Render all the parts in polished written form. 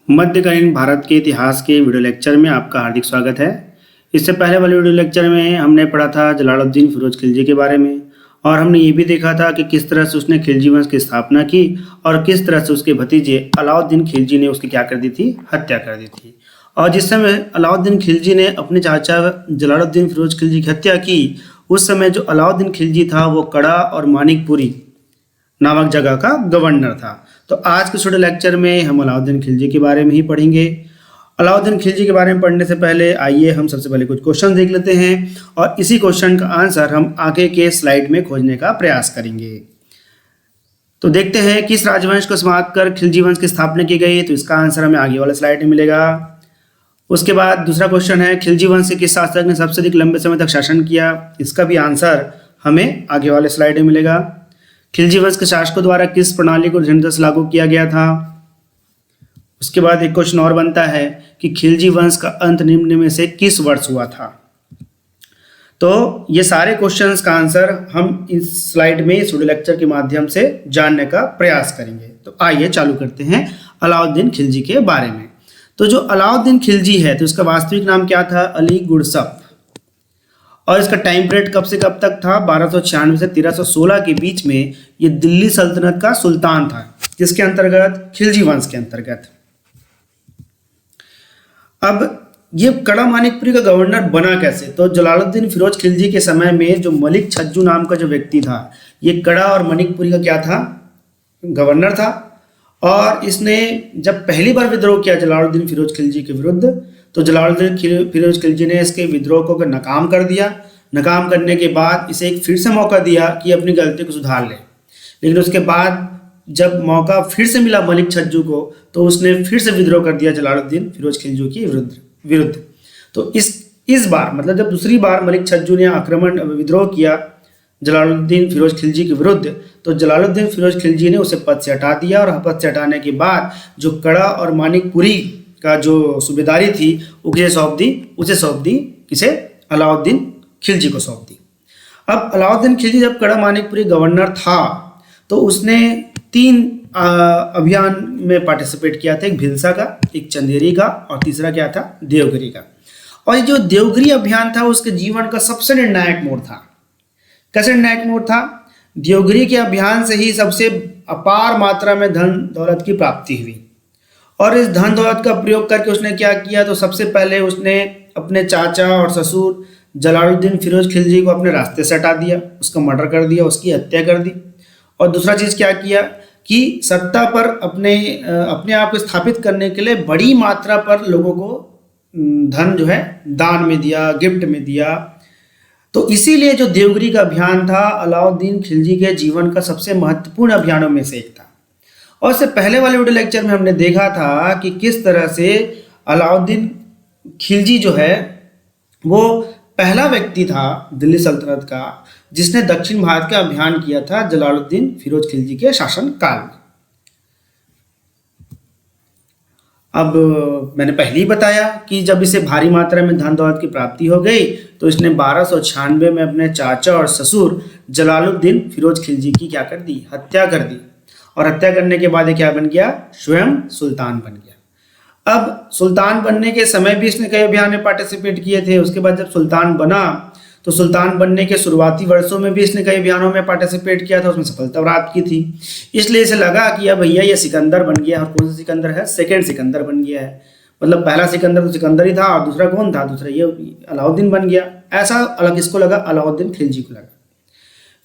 मध्यकालीन भारत के इतिहास के वीडियो लेक्चर में आपका हार्दिक स्वागत है। इससे पहले वाले वीडियो लेक्चर में हमने पढ़ा था जलालुद्दीन फिरोज खिलजी के बारे में और हमने ये भी देखा था कि किस तरह से उसने खिलजी वंश की स्थापना की और किस तरह से उसके भतीजे अलाउद्दीन खिलजी ने उसकी क्या कर दी थी, हत्या कर दी थी। और जिस समय अलाउद्दीन खिलजी ने अपने चाचा जलालुद्दीन फिरोज खिलजी की हत्या की, उस समय जो अलाउद्दीन खिलजी था वो कड़ा और मानिकपुरी नामक जगह का गवर्नर था। तो आज के छोटे लेक्चर में हम अलाउद्दीन खिलजी के बारे में ही पढ़ेंगे। अलाउद्दीन खिलजी के बारे में पढ़ने से पहले आइए हम सबसे पहले कुछ क्वेश्चन देख लेते हैं और इसी क्वेश्चन का आंसर हम आगे के स्लाइड में खोजने का प्रयास करेंगे। तो देखते हैं किस राजवंश को समाप्त कर खिलजी वंश की स्थापना की गई, तो इसका आंसर हमें आगे वाले स्लाइड में मिलेगा। उसके बाद दूसरा क्वेश्चन है खिलजी वंश के किस शासक ने सबसे अधिक लंबे समय तक शासन किया, इसका भी आंसर हमें आगे वाले स्लाइड में मिलेगा। खिलजी वंश के शासकों द्वारा किस प्रणाली को जनता से लागू किया गया था। उसके बाद एक क्वेश्चन और बनता है कि खिलजी वंश का अंत निम्न में से किस वर्ष हुआ था। तो ये सारे क्वेश्चंस का आंसर हम इस स्लाइड में इस वीडियो लेक्चर के माध्यम से जानने का प्रयास करेंगे। तो आइए चालू करते हैं अलाउद्दीन खिलजी के बारे में। तो जो अलाउद्दीन खिलजी है तो इसका वास्तविक नाम क्या था, अली गुरसफ, और इसका टाइम पीरियड कब से कब तक था, 1296 से 1316 के बीच में ये दिल्ली सल्तनत का सुल्तान था, जिसके अंतर्गत खिलजी वंश के अंतर्गत। अब ये कड़ा मानिकपुरी का गवर्नर बना कैसे, तो जलालुद्दीन फिरोज खिलजी के समय में जो मलिक छज्जू नाम का जो व्यक्ति था, ये कड़ा और मानिकपुरी का क्या था, गवर्नर था। और इसने जब पहली बार विद्रोह किया जलालुद्दीन फिरोज खिलजी के विरुद्ध, तो जलालुद्दीन फिरोज खिलजी ने इसके विद्रोह को नाकाम कर दिया। नाकाम करने के बाद इसे एक फिर से मौका दिया कि अपनी गलती को सुधार ले, लेकिन उसके बाद जब मौका फिर से मिला मलिक छज्जू को, तो उसने फिर से विद्रोह कर दिया जलालुद्दीन फिरोज खिलजी के विरुद्ध। तो इस बार मतलब जब दूसरी बार मलिक छज्जू ने विद्रोह किया जलालुद्दीन फिरोज खिलजी के विरुद्ध, तो जलालुद्दीन फिरोज खिलजी ने उसे पद से हटा दिया और पद से हटाने के बाद जो कड़ा और मानिकपुरी का जो सूबेदारी थी उसे सौंप दी किसे, अलाउद्दीन खिलजी को सौंप दी। अब अलाउद्दीन खिलजी जब कड़ा मानिकपुरी गवर्नर था तो उसने 3 अभियान में पार्टिसिपेट किया था, एक भिलसा का, एक चंदेरी का और तीसरा क्या था, देवगिरी का। और ये जो देवगिरी अभियान था उसके जीवन का सबसे निर्णायक मोड़ था। कैसे निर्णायक मोड़ था, देवगिरी के अभियान से ही सबसे अपार मात्रा में धन दौलत की प्राप्ति हुई और इस धन दौलत का प्रयोग करके उसने क्या किया, तो सबसे पहले उसने अपने चाचा और ससुर जलालुद्दीन फिरोज खिलजी को अपने रास्ते से हटा दिया, उसका मर्डर कर दिया, उसकी हत्या कर दी। और दूसरा चीज़ क्या किया कि सत्ता पर अपने आप को स्थापित करने के लिए बड़ी मात्रा पर लोगों को धन जो है दान में दिया, गिफ्ट में दिया। तो इसीलिए जो देवगिरी का अभियान था अलाउद्दीन खिलजी के जीवन का सबसे महत्वपूर्ण अभियानों में से एक था। और इससे पहले वाले वीडियो लेक्चर में हमने देखा था कि किस तरह से अलाउद्दीन खिलजी जो है वो पहला व्यक्ति था दिल्ली सल्तनत का जिसने दक्षिण भारत का अभियान किया था जलालुद्दीन फिरोज खिलजी के शासन काल में। अब मैंने पहले ही बताया कि जब इसे भारी मात्रा में धन दौलत की प्राप्ति हो गई तो इसने 1296 में अपने चाचा और ससुर जलालुद्दीन फिरोज खिलजी की क्या कर दी, हत्या कर दी। और हत्या करने के बाद ये क्या बन गया, स्वयं सुल्तान बन गया। अब सुल्तान बनने के समय भी इसने कई अभियान में पार्टिसिपेट किए थे। उसके बाद जब सुल्तान बना तो सुल्तान बनने के शुरुआती वर्षों में भी इसने कई अभियानों में पार्टिसिपेट किया था, उसमें सफलता प्राप्त की थी। इसलिए इसे लगा कि अब भैया ये सिकंदर बन गया। और कौन सा सिकंदर है, सेकेंड सिकंदर बन गया है। मतलब पहला सिकंदर तो सिकंदर ही था और दूसरा कौन था, दूसरा ये अलाउद्दीन बन गया। ऐसा अलग इसको लगा, अलाउद्दीन खिलजी को लगा।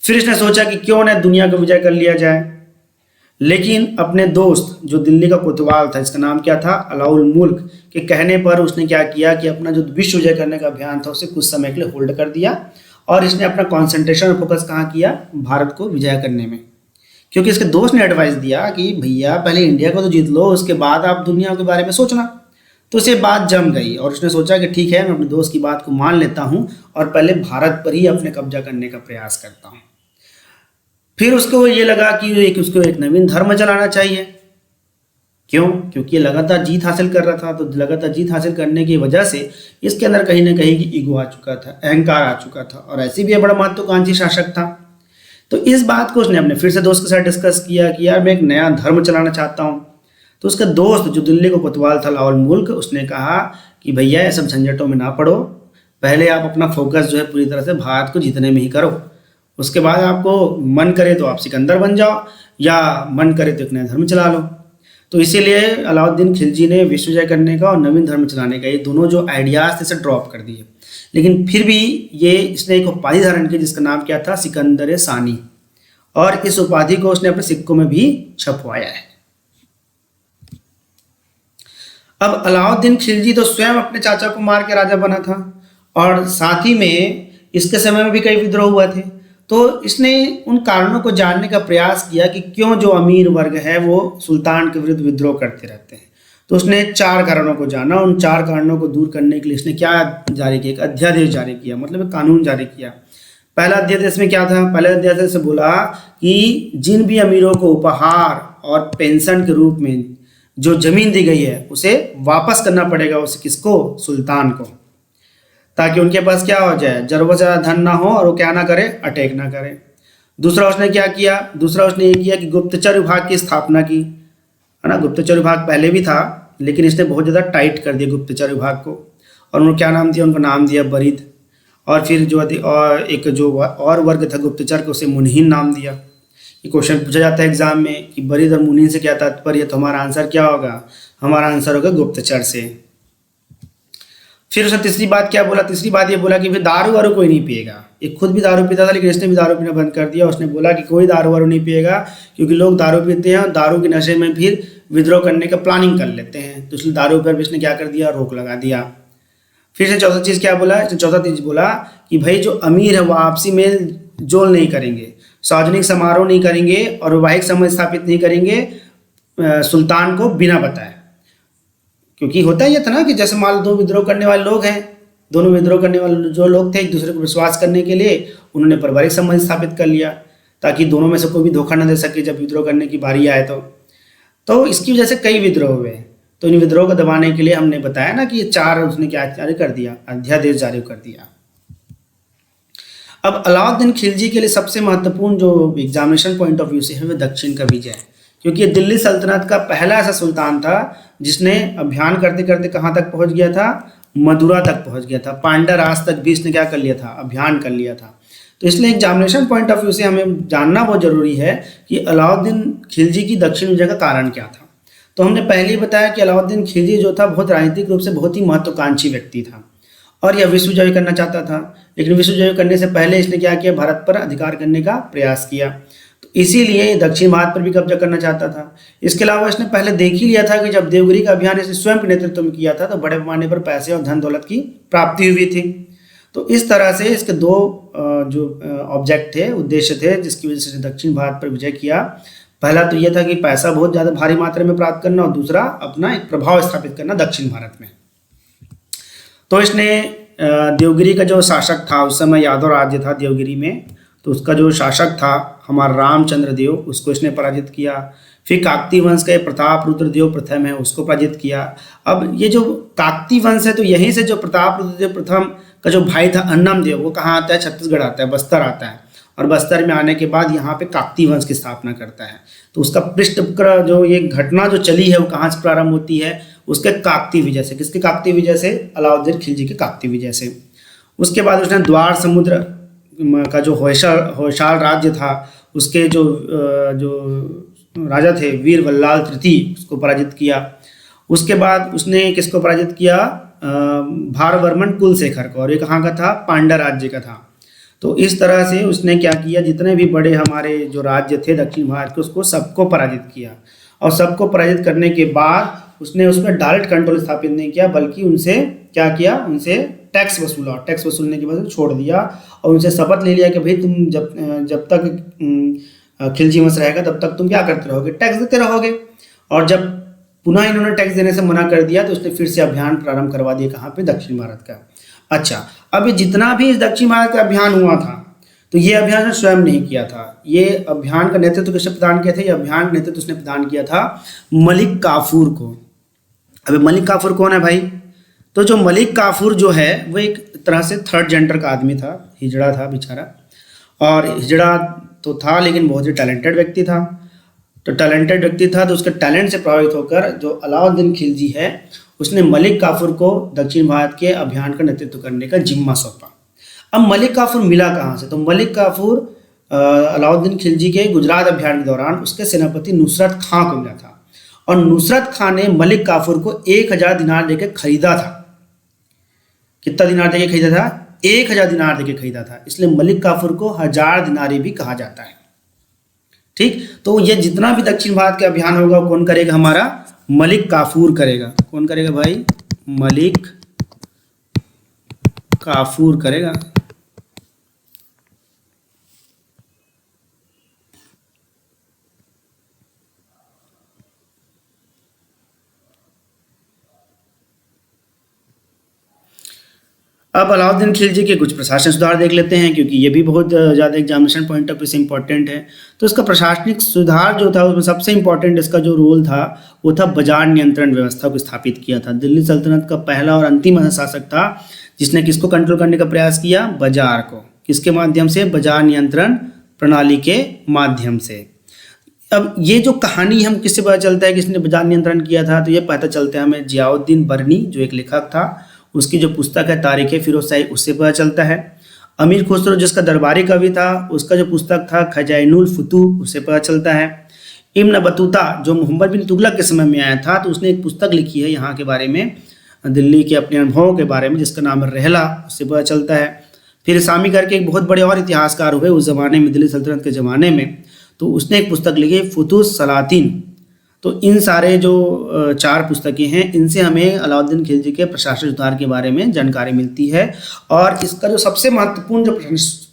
फिर इसने सोचा कि क्यों न दुनिया को विजय कर लिया जाए, लेकिन अपने दोस्त जो दिल्ली का कोतवाल था, इसका नाम क्या था, अलाउल मुल्क, के कहने पर उसने क्या किया कि अपना जो विश्व विजय करने का अभियान था उसे कुछ समय के लिए होल्ड कर दिया और इसने अपना कंसंट्रेशन और फोकस कहाँ किया, भारत को विजय करने में। क्योंकि इसके दोस्त ने एडवाइस दिया कि भैया पहले इंडिया को तो जीत लो, उसके बाद आप दुनिया के बारे में सोचना। तो उसे बात जम गई और उसने सोचा कि ठीक है, मैं अपने दोस्त की बात को मान लेता हूँ और पहले भारत पर ही अपने कब्जा करने का प्रयास करता हूँ। फिर उसको ये लगा कि उसको एक नवीन धर्म चलाना चाहिए। क्यों, क्योंकि ये लगातार जीत हासिल कर रहा था। तो लगातार जीत हासिल करने की वजह से इसके अंदर कहीं ना कहीं की ईगो आ चुका था, अहंकार आ चुका था और ऐसे भी ये बड़ा महत्वाकांक्षी शासक था। तो इस बात को उसने अपने फिर से दोस्त के साथ डिस्कस किया कि यार मैं एक नया धर्म चलाना चाहता हूँ। तो उसका दोस्त जो दिल्ली को कोतवाल था लाहौल मुल्क, उसने कहा कि भैया ये सब झंझटों में ना पड़ो, पहले आप अपना फोकस जो है पूरी तरह से भारत को जीतने में ही करो, उसके बाद आपको मन करे तो आप सिकंदर बन जाओ या मन करे तो एक नया धर्म चला लो। तो इसीलिए अलाउद्दीन खिलजी ने विश्व जय करने का और नवीन धर्म चलाने का ये दोनों जो आइडियाज थे इसे ड्रॉप कर दिए। लेकिन फिर भी ये इसने एक उपाधि धारण की जिसका नाम क्या था, सिकंदर सानी, और इस उपाधि को उसने अपने सिक्कों में भी छपवाया है। अब अलाउद्दीन खिलजी तो स्वयं अपने चाचा को मार के राजा बना था और साथ ही में इसके समय में भी कई विद्रोह हुए थे। तो इसने उन कारणों को जानने का प्रयास किया कि क्यों जो अमीर वर्ग है वो सुल्तान के विरुद्ध विद्रोह करते रहते हैं। तो उसने 4 कारणों को जाना। उन 4 कारणों को दूर करने के लिए इसने क्या जारी किया, एक अध्यादेश जारी किया, मतलब एक कानून जारी किया। पहला अध्यादेश में क्या था, पहले अध्यादेश से बोला कि जिन भी अमीरों को उपहार और पेंशन के रूप में जो जमीन दी गई है उसे वापस करना पड़ेगा, उसे किसको, सुल्तान को, ताकि उनके पास क्या हो जाए, जरूरत से ज़्यादा धन ना हो और वो क्या ना करे, अटैक ना करे। दूसरा उसने क्या किया, दूसरा उसने ये किया कि गुप्तचर विभाग की स्थापना की, है ना। गुप्तचर विभाग पहले भी था लेकिन इसने बहुत ज़्यादा टाइट कर दिया गुप्तचर विभाग को, और उनको क्या नाम दिया, उनको नाम दिया बरीद। और फिर जो और एक जो और वर्ग था गुप्तचर को, उसे मुनहीन नाम दिया। ये क्वेश्चन पूछा जाता है एग्जाम में कि बरीद और मुनहीन से क्या तात्पर्य, तो हमारा आंसर क्या होगा, हमारा आंसर होगा गुप्तचर से। फिर उसने तीसरी बात क्या बोला, तीसरी बात ये बोला कि फिर दारू वारू कोई नहीं पिएगा। ये खुद भी दारू पीता था लेकिन इसने भी दारू पीना बंद कर दिया। उसने बोला कि कोई दारू वारू नहीं पिएगा क्योंकि लोग दारू पीते हैं और दारू के नशे में फिर विद्रोह करने का प्लानिंग कर लेते हैं, तो इसलिए दारू पर भी इसने क्या कर दिया, रोक लगा दिया। फिर से चौथा चीज़ क्या बोला, इसने चौथा चीज़ बोला कि भाई जो अमीर है वो आपसी मेल जोल नहीं करेंगे, सार्वजनिक समारोह नहीं करेंगे और वैवाहिक संबंध स्थापित नहीं करेंगे सुल्तान को बिना बताए। क्योंकि होता ही था ना कि जैसे मान लो 2 विद्रोह करने वाले लोग हैं, दोनों विद्रोह करने वाले जो लोग थे एक दूसरे को विश्वास करने के लिए उन्होंने पारिवारिक संबंध स्थापित कर लिया ताकि दोनों में से कोई भी धोखा न दे सके जब विद्रोह करने की बारी आए। तो इसकी वजह से कई विद्रोह हुए। तो इन विद्रोह को दबाने के लिए हमने बताया ना कि ये 4 उसने क्या जारी कर दिया, अध्यादेश जारी कर दिया। अब अलाउद्दीन खिलजी के लिए सबसे महत्वपूर्ण जो एग्जामिनेशन पॉइंट ऑफ व्यू से है वो दक्षिण का विजय है, क्योंकि ये दिल्ली सल्तनत का पहला ऐसा सुल्तान था जिसने अभियान करते करते कहाँ तक पहुँच गया था, मदुरा तक पहुँच गया था। पांड्या राज तक भी इसने क्या कर लिया था, अभियान कर लिया था। तो इसलिए एग्जामिनेशन पॉइंट ऑफ व्यू से हमें जानना बहुत जरूरी है कि अलाउद्दीन खिलजी की दक्षिण विजय का कारण क्या था। तो हमने पहले ही बताया कि अलाउद्दीन खिलजी जो था बहुत राजनीतिक रूप से बहुत ही महत्वाकांक्षी व्यक्ति था और यह विश्व जय करना चाहता था। लेकिन विश्व जय करने से पहले इसने क्या किया, भारत पर अधिकार करने का प्रयास किया। तो इसीलिए दक्षिण भारत पर भी कब्जा करना चाहता था। इसके अलावा इसने पहले देख ही लिया था कि जब देवगिरी का अभियान इसने स्वयं के नेतृत्व में किया था तो बड़े पैमाने पर पैसे और धन दौलत की प्राप्ति हुई थी। तो इस तरह से इसके 2 जो ऑब्जेक्ट थे, उद्देश्य थे जिसकी वजह से दक्षिण भारत पर विजय किया। पहला तो यह था कि पैसा बहुत ज़्यादा भारी मात्रा में प्राप्त करना और दूसरा अपना एक प्रभाव स्थापित करना दक्षिण भारत में। तो इसने देवगिरी का जो शासक था, उस समय यादव राज्य था देवगिरी में, तो उसका जो शासक था हमारा रामचंद्र देव, उसको इसने पराजित किया। फिर काकती वंश के प्रताप रुद्र देव प्रथम है, उसको पराजित किया। अब ये जो काकती वंश है तो यहीं से जो प्रताप रुद्र देव प्रथम का जो भाई था अन्नम देव, वो कहाँ आता है, छत्तीसगढ़ आता है, बस्तर आता है। और बस्तर में आने के बाद यहाँ पे काकती वंश की स्थापना करता है। तो उसका पृष्ठक्रम जो ये घटना जो चली है वो कहाँ से प्रारंभ होती है, उसके काकती विजय से। किसके काकती विजय से, अलाउद्दीन खिलजी के काकती विजय से। उसके बाद उसने द्वार समुद्र का जो होयसाल राज्य था उसके जो राजा थे वीर वल्लाल तृतीय, उसको पराजित किया। उसके बाद उसने किसको पराजित किया, भारवर्मन कुलशेखर को, और ये कहाँ का था, पांड्या राज्य का था। तो इस तरह से उसने क्या किया, जितने भी बड़े हमारे जो राज्य थे दक्षिण भारत के उसको सबको पराजित किया। और सबको पराजित करने के बाद उसने उसमें डायरेक्ट कंट्रोल स्थापित नहीं किया बल्कि उनसे क्या किया, उनसे टैक्स वसूला। टैक्स वसूलने के बाद छोड़ दिया और उनसे शपथ ले लिया कि भाई तुम जब तक खिलजी वंश रहेगा तब तक तुम क्या करते रहोगे, टैक्स देते रहोगे। और जब पुनः इन्होंने टैक्स देने से मना कर दिया तो उसने फिर से अभियान प्रारंभ करवा दिया, कहाँ पे, दक्षिण भारत का। अच्छा, अभी जितना भी दक्षिण भारत का अभियान हुआ था तो ये अभियान स्वयं नहीं किया था। ये अभियान का नेतृत्व किसने प्रदान किया था, ये अभियान का नेतृत्व उसने प्रदान किया था मलिक काफूर को। अभी मलिक काफूर कौन है भाई, तो जो मलिक काफूर जो है वो एक तरह से 3rd जेंडर का आदमी था, हिजड़ा था बेचारा। और हिजड़ा तो था लेकिन बहुत ही टैलेंटेड व्यक्ति था। तो टैलेंटेड व्यक्ति था, तो उसके टैलेंट से प्रभावित होकर जो अलाउद्दीन खिलजी है उसने मलिक काफूर को दक्षिण भारत के अभियान का नेतृत्व करने का जिम्मा सौंपा। अब मलिक काफूर मिला कहाँ से? तो मलिक काफूर अलाउद्दीन खिलजी के गुजरात अभियान के दौरान उसके सेनापति नुसरत खां को मिला था, और नुसरत खां ने मलिक काफूर को 1000 दिनार देकर खरीदा था। कितना दिनार देके खरीदा था? 1000 दिनार देके खरीदा था। इसलिए मलिक काफूर को 1000 दिनारी भी कहा जाता है। ठीक, तो ये जितना भी दक्षिण भारत का अभियान होगा कौन करेगा? हमारा मलिक काफूर करेगा। कौन करेगा भाई? मलिक काफूर करेगा। अब अलाउद्दीन खिलजी के कुछ प्रशासनिक सुधार देख लेते हैं, क्योंकि ये भी बहुत ज़्यादा एग्जामिनेशन पॉइंट ऑफ व्यू से इंपॉर्टेंट है। तो इसका प्रशासनिक सुधार जो था उसमें सबसे इंपॉर्टेंट इसका जो रोल था वो था बाजार नियंत्रण व्यवस्था को स्थापित किया था। दिल्ली सल्तनत का पहला और अंतिम शासक था जिसने किसको कंट्रोल करने का प्रयास किया? बाजार को। किसके माध्यम से? बाजार नियंत्रण प्रणाली के माध्यम से। अब ये जो कहानी हम किससे पता चलता है किसने बाजार नियंत्रण किया था? तो ये पता चलता है हमें जियाउद्दीन बरनी जो एक लेखक था उसकी जो पुस्तक है तारीख फिरोज शाही, उससे पता चलता है। अमीर खुसरो जिसका दरबारी कवि था उसका जो पुस्तक था खजाइनुल फुतूह, उससे पता चलता है। इब्न बतूता जो मोहम्मद बिन तुगलक के समय में आया था तो उसने एक पुस्तक लिखी है यहाँ के बारे में, दिल्ली के अपने अनुभवों के बारे में, जिसका नाम है रहला, उससे पता चलता है। फिर सामी करके एक बहुत बड़े और इतिहासकार हुए उस ज़माने में, दिल्ली सल्तनत के ज़माने में, तो उसने एक पुस्तक लिखी फुतूह सलातीन। तो इन सारे जो 4 पुस्तकें हैं इनसे हमें अलाउद्दीन खिलजी के प्रशासनिक सुधार के बारे में जानकारी मिलती है। और इसका जो सबसे महत्वपूर्ण जो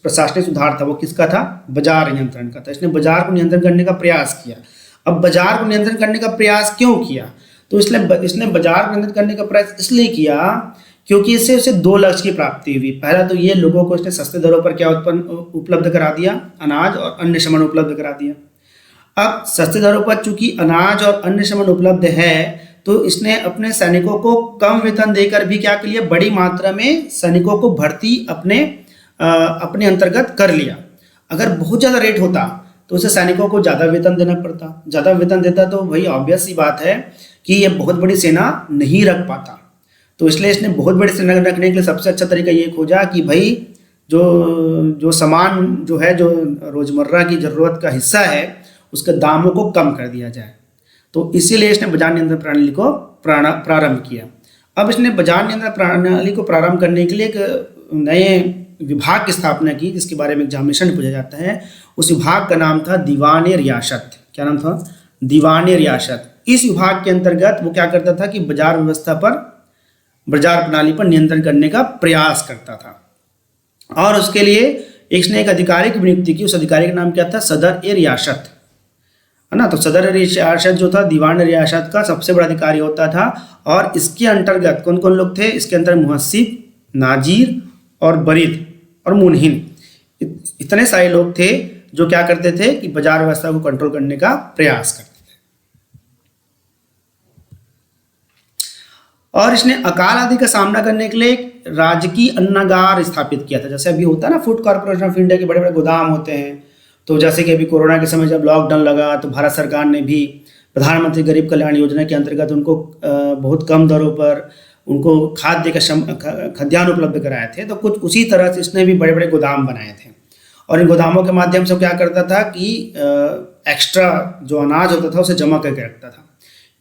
प्रशासनिक सुधार था वो किसका था? बाजार नियंत्रण का था। इसने बाजार को नियंत्रण करने का प्रयास किया। अब बाजार को नियंत्रण करने का प्रयास क्यों किया? तो इसने बाजार को नियंत्रण करने का प्रयास इसलिए किया क्योंकि इससे उसे 2 लक्ष्य की प्राप्ति हुई। पहला तो ये लोगों को इसने सस्ते दरों पर क्या उपलब्ध करा दिया? अनाज और अन्य सामान उपलब्ध करा दिया। अब सस्ते दरों पर चूंकि अनाज और अन्य सामान उपलब्ध है तो इसने अपने सैनिकों को कम वेतन देकर भी क्या किया? बड़ी मात्रा में सैनिकों को भर्ती अपने अंतर्गत कर लिया। अगर बहुत ज़्यादा रेट होता तो उसे सैनिकों को ज़्यादा वेतन देना पड़ता। ज़्यादा वेतन देता तो भाई ऑब्वियस सी बात है कि ये बहुत बड़ी सेना नहीं रख पाता। तो इसलिए इसने बहुत बड़ी सेना रखने के लिए सबसे अच्छा तरीका ये खोजा कि भाई जो सामान जो है, जो रोज़मर्रा की ज़रूरत का हिस्सा है, उसके दामों को कम कर दिया जाए। तो इसीलिए इसने बाजार नियंत्रण प्रणाली को प्रारंभ किया। अब इसने बाजार नियंत्रण प्रणाली को प्रारंभ करने के लिए एक नए विभाग की स्थापना की जिसके बारे में एग्जामिनेशन पूछा जाता है। उस विभाग का नाम था दीवान रियासत। क्या नाम था? दीवान रियासत। इस विभाग के अंतर्गत वो क्या करता था कि बाजार व्यवस्था पर, बाजार प्रणाली पर नियंत्रण करने का प्रयास करता था। और उसके लिए इसने एक अधिकारी की नियुक्ति की। उस अधिकारी का नाम क्या था? सदर ए रियासत, है ना। तो सदर रियासत जो था दीवान रियासत का सबसे बड़ा अधिकारी होता था। और इसके अंतर्गत कौन कौन लोग थे? इसके अंदर मुहस्सिब, नाजीर और बरीद और मुनहिन, इतने सारे लोग थे जो क्या करते थे कि बाजार व्यवस्था को कंट्रोल करने का प्रयास करते थे। और इसने अकाल आदि का सामना करने के लिए एक राजकीय अन्नागार स्थापित किया था। जैसे अभी होता है ना, फूड कॉर्पोरेशन ऑफ इंडिया के बड़े बड़े गोदाम होते हैं। तो जैसे कि अभी कोरोना के समय जब लॉकडाउन लगा तो भारत सरकार ने भी प्रधानमंत्री गरीब कल्याण योजना के अंतर्गत उनको बहुत कम दरों पर उनको खाद्यान्न उपलब्ध कराए थे। तो कुछ उसी तरह से इसने भी बड़े बड़े गोदाम बनाए थे। और इन गोदामों के माध्यम से क्या करता था कि एक्स्ट्रा जो अनाज होता था उसे जमा करके रखता था।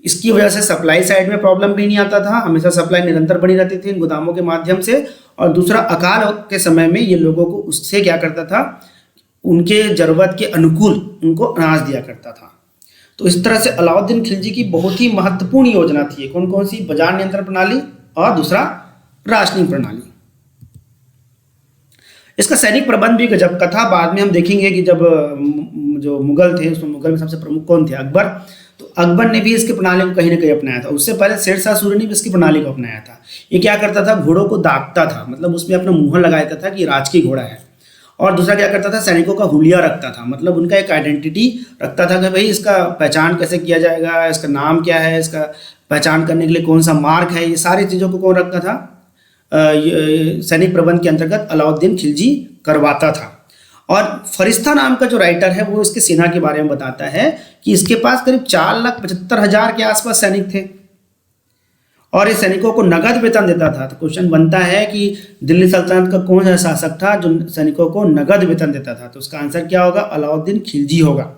इसकी वजह से सप्लाई साइड में प्रॉब्लम भी नहीं आता था, हमेशा सप्लाई निरंतर बनी रहती थी इन गोदामों के माध्यम से। और दूसरा, अकाल के समय में ये लोगों को उससे क्या करता था, उनके ज़रूरत के अनुकूल उनको अनाज दिया करता था। तो इस तरह से अलाउद्दीन खिलजी की बहुत ही महत्वपूर्ण योजना थी। कौन कौन सी? बाजार नियंत्रण प्रणाली और दूसरा राशनिंग प्रणाली। इसका सैनिक प्रबंध भी गजब का था। बाद में हम देखेंगे कि जब जो मुगल थे उसमें मुगल में सबसे प्रमुख कौन थे? अकबर। तो अकबर ने भी इसकी प्रणाली को कहीं ना कहीं अपनाया था। उससे पहले शेरशाह सूरी ने भी इसकी प्रणाली को अपनाया था। ये क्या करता था? घोड़ों को दागता था, मतलब उसमें अपना मुहर लगा देता था कि राजकीय घोड़ा है। और दूसरा क्या करता था? सैनिकों का हुलिया रखता था, मतलब उनका एक आइडेंटिटी रखता था कि भाई इसका पहचान कैसे किया जाएगा, इसका नाम क्या है, इसका पहचान करने के लिए कौन सा मार्क है। ये सारी चीज़ों को कौन रखता था? सैनिक प्रबंध के अंतर्गत अलाउद्दीन खिलजी करवाता था। और फरिश्ता नाम का जो राइटर है वो इसके सेना के बारे में बताता है कि इसके पास करीब 4,75,000 के आसपास सैनिक थे और इस सैनिकों को नगद वेतन देता था। तो क्वेश्चन बनता है कि दिल्ली सल्तनत का कौन सा शासक था जो सैनिकों को नगद वेतन देता था? तो उसका आंसर क्या होगा? अलाउद्दीन खिलजी होगा।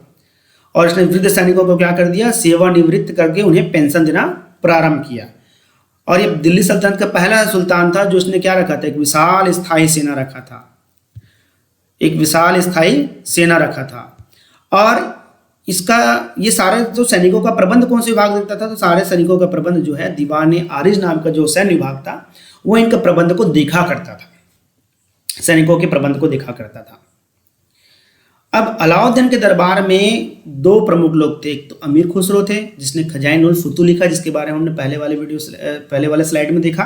और इसने वृद्ध सैनिकों को क्या कर दिया? सेवानिवृत्त करके उन्हें पेंशन देना प्रारंभ किया। और ये दिल्ली सल्तनत का पहला सुल्तान था जो उसने क्या रखा था? एक विशाल स्थायी सेना रखा था, एक विशाल स्थायी सेना रखा था। और इसका ये सारे जो सैनिकों का प्रबंध कौन से विभाग देखता था? तो सारे सैनिकों का प्रबंध जो है दीवान आरिज नाम का जो सैन्य विभाग था वो इनका प्रबंध को देखा करता था, सैनिकों के प्रबंध को देखा करता था। अब अलाउद्दीन के दरबार में दो प्रमुख लोग थे। एक तो अमीर खुसरो थे जिसने खजाइन उल फुतूह लिखा, जिसके बारे में हमने पहले वाले स्लाइड में देखा।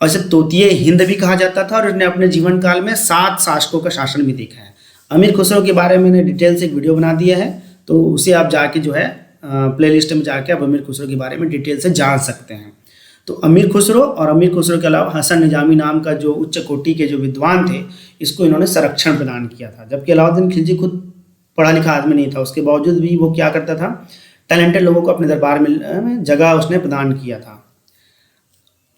और इसे तोतिए हिंद भी कहा जाता था और उसने अपने जीवन काल में 7 शासकों का शासन भी देखा है। अमीर खुसरो के बारे में मैंने डिटेल से एक वीडियो बना दिया है, तो उसे आप जाके जो है प्लेलिस्ट में जाके आप अमीर खुसरो के बारे में डिटेल से जान सकते हैं। तो अमीर खुसरो और अमीर खुसरो के अलावा हसन निजामी नाम का जो उच्च कोटि के जो विद्वान थे, इसको इन्होंने संरक्षण प्रदान किया था। जबकि अलाउद्दीन खिलजी खुद पढ़ा लिखा आदमी नहीं था, उसके बावजूद भी वो क्या करता था? टैलेंटेड लोगों को अपने दरबार में जगह उसने प्रदान किया था।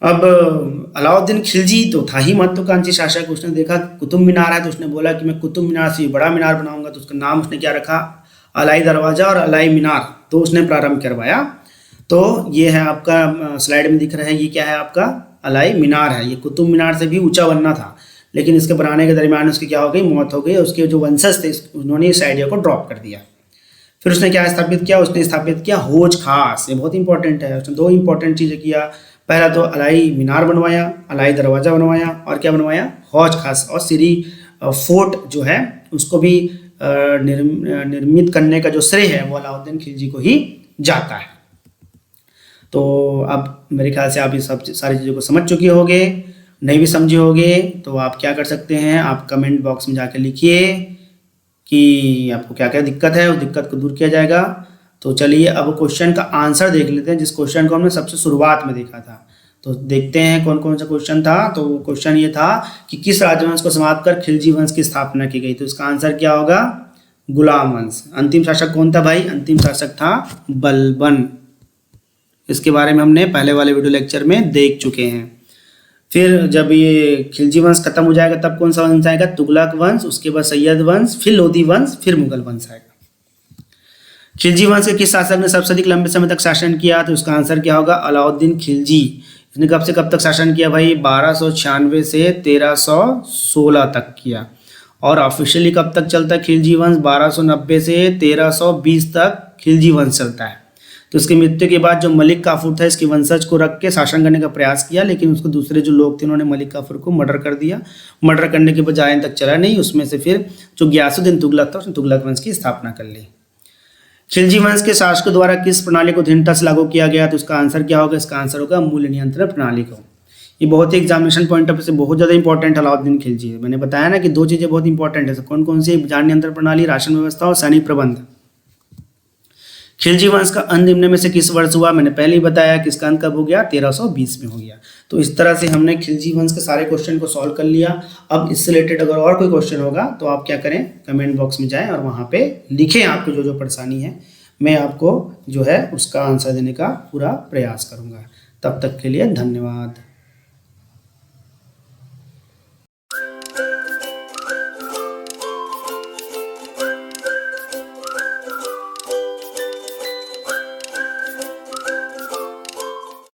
अब अलाउद्दीन खिलजी तो था ही महत्वाकांक्षी शासक। उसने देखा कुतुब मीनार है तो उसने बोला कि मैं कुतुब मीनार से बड़ा मीनार बनाऊंगा। तो उसका नाम उसने क्या रखा? अलाई दरवाज़ा और अलाई मीनार, तो उसने प्रारंभ करवाया। तो ये है आपका स्लाइड में दिख रहा है, ये क्या है आपका? अलाई मीनार है। ये कुतुब मीनार से भी ऊंचा बनना था, लेकिन इसके बनाने के दरमियान उसकी क्या हो गई? मौत हो गई। उसके जो वंशज थे उन्होंने इस आइडिया को ड्रॉप कर दिया। फिर उसने क्या स्थापित किया? उसने स्थापित किया हौज खास। ये बहुत इंपॉर्टेंट है। उसने 2 इंपॉर्टेंट चीज़ें किया। पहला तो अलाई मीनार बनवाया, अलाई दरवाज़ा बनवाया, और क्या बनवाया? हौज खास। और सीरी फोर्ट जो है उसको भी निर्मित करने का जो श्रेय है वो अलाउद्दीन खिलजी को ही जाता है। तो अब मेरे ख्याल से आप ये सब सारी चीज़ों को समझ चुके होंगे। नहीं भी समझे होंगे तो आप क्या कर सकते हैं? आप कमेंट बॉक्स में जाकर लिखिए कि आपको क्या क्या दिक्कत है, उस दिक्कत को दूर किया जाएगा। तो चलिए अब क्वेश्चन का आंसर देख लेते हैं, जिस क्वेश्चन को हमने सबसे शुरुआत में देखा था। तो देखते हैं कौन कौन सा क्वेश्चन था। तो क्वेश्चन ये था कि किस राजवंश को समाप्त कर खिलजी वंश की स्थापना की गई? तो इसका आंसर क्या होगा? गुलाम वंश। अंतिम शासक कौन था भाई? अंतिम शासक था बलबन। इसके बारे में हमने पहले वाले वीडियो लेक्चर में देख चुके हैं। फिर जब ये खिलजी वंश खत्म हो जाएगा तब कौन सा वंश आएगा? तुगलक वंश, उसके बाद सैयद वंश, फिर लोधी वंश, फिर मुगल वंश आएगा। खिलजी वंश के किस शासक ने सबसे अधिक लंबे समय तक शासन किया? तो उसका आंसर क्या होगा? अलाउद्दीन खिलजी। इसने कब से कब तक शासन किया भाई? 1296 से 1316 तक किया। और ऑफिशियली कब तक चलता है खिलजी वंश? 1290 से 1320 तक खिलजी वंश चलता है। तो इसकी मृत्यु के बाद जो मलिक काफूर था इसके वंशज को रख के शासन करने का प्रयास किया, लेकिन उसको दूसरे जो लोग थे उन्होंने मलिक काफूर को मर्डर कर दिया। मर्डर करने के बजाय तक चला नहीं, उसमें से फिर जो गियासुद्दीन तुगलक था उसने तुगलक वंश की स्थापना कर ली। खिलजी वंश के शासकों द्वारा किस प्रणाली को दृढ़ता से लागू किया गया? तो उसका आंसर क्या होगा? इसका आंसर होगा मूल्य नियंत्रण प्रणाली को। ये बहुत ही एग्जामिनेशन पॉइंट ऑफ व्यू से बहुत ज़्यादा इंपॉर्टेंट अलाउद्दीन खिलजी है। मैंने बताया ना कि 2 चीज़ें बहुत इंपॉर्टेंट है। कौन कौन सी? बाजार नियंत्रण प्रणाली, राशन व्यवस्था और सैनिक प्रबंध। खिलजी वंश का अंत निम्न में से किस वर्ष हुआ? मैंने पहले ही बताया कि इसका अंत कब हो गया? 1320 में हो गया। तो इस तरह से हमने खिलजी वंश के सारे क्वेश्चन को सॉल्व कर लिया। अब इससे रिलेटेड अगर और कोई क्वेश्चन होगा तो आप क्या करें? कमेंट बॉक्स में जाएं और वहाँ पे लिखें आपको जो जो परेशानी है। मैं आपको जो है उसका आंसर देने का पूरा प्रयास करूँगा। तब तक के लिए धन्यवाद।